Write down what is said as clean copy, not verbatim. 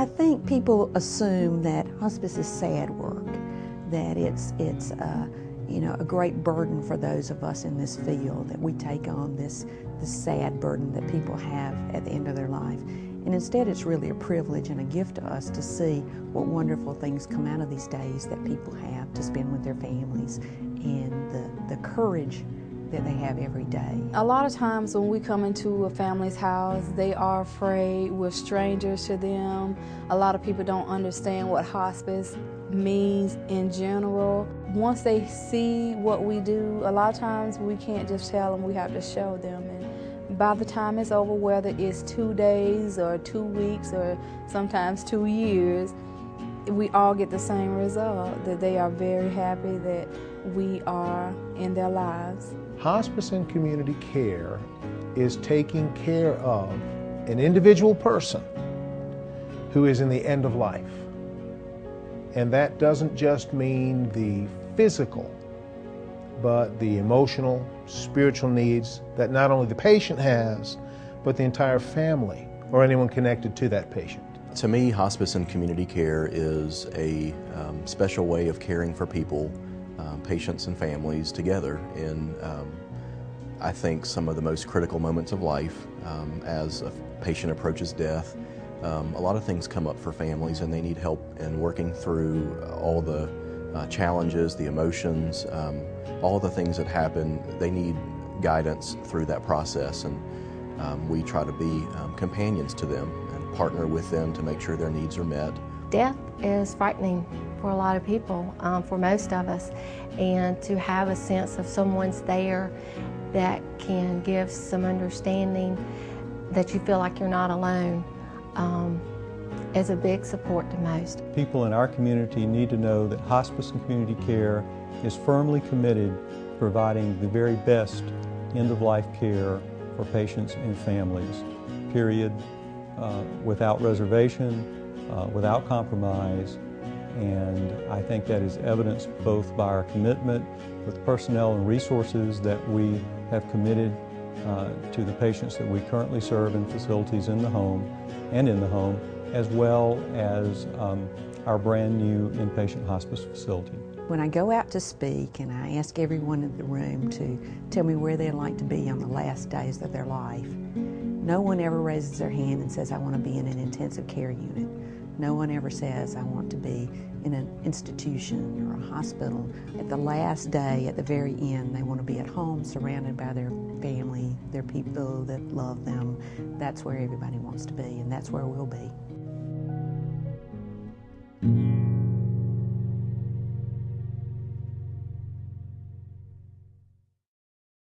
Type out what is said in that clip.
I think people assume that hospice is sad work, that it's a great burden for those of us in this field, that we take on this sad burden that people have at the end of their life. And instead, it's really a privilege and a gift to us to see what wonderful things come out of these days that people have to spend with their families, and the courage that they have every day. A lot of times when we come into a family's house, they are afraid. We're strangers to them. A lot of people don't understand what hospice means in general. Once they see what we do, a lot of times we can't just tell them, we have to show them. And by the time it's over, whether it's 2 days or 2 weeks or sometimes 2 years, we all get the same result, that they are very happy that we are in their lives. Hospice and community care is taking care of an individual person who is in the end of life. And that doesn't just mean the physical, but the emotional, spiritual needs that not only the patient has, but the entire family or anyone connected to that patient. To me, hospice and community care is a special way of caring for people, patients and families together in, I think, some of the most critical moments of life. As a patient approaches death, a lot of things come up for families, and they need help in working through all the challenges, the emotions, all the things that happen. They need guidance through that process, and we try to be companions to them and partner with them to make sure their needs are met. Death is frightening for a lot of people, for most of us, and to have a sense of someone's there that can give some understanding, that you feel like you're not alone, is a big support to most. People in our community need to know that hospice and community care is firmly committed to providing the very best end-of-life care for patients and families, period, without reservation, without compromise. And I think that is evidenced both by our commitment with personnel and resources that we have committed to the patients that we currently serve in facilities in the home and in the home, as well as our brand new inpatient hospice facility. When I go out to speak and I ask everyone in the room to tell me where they'd like to be on the last days of their life, no one ever raises their hand and says, I want to be in an intensive care unit. No one ever says, I want to be in an institution or a hospital. At the last day, at the very end, they want to be at home, surrounded by their family, their people that love them. That's where everybody wants to be, and that's where we'll be.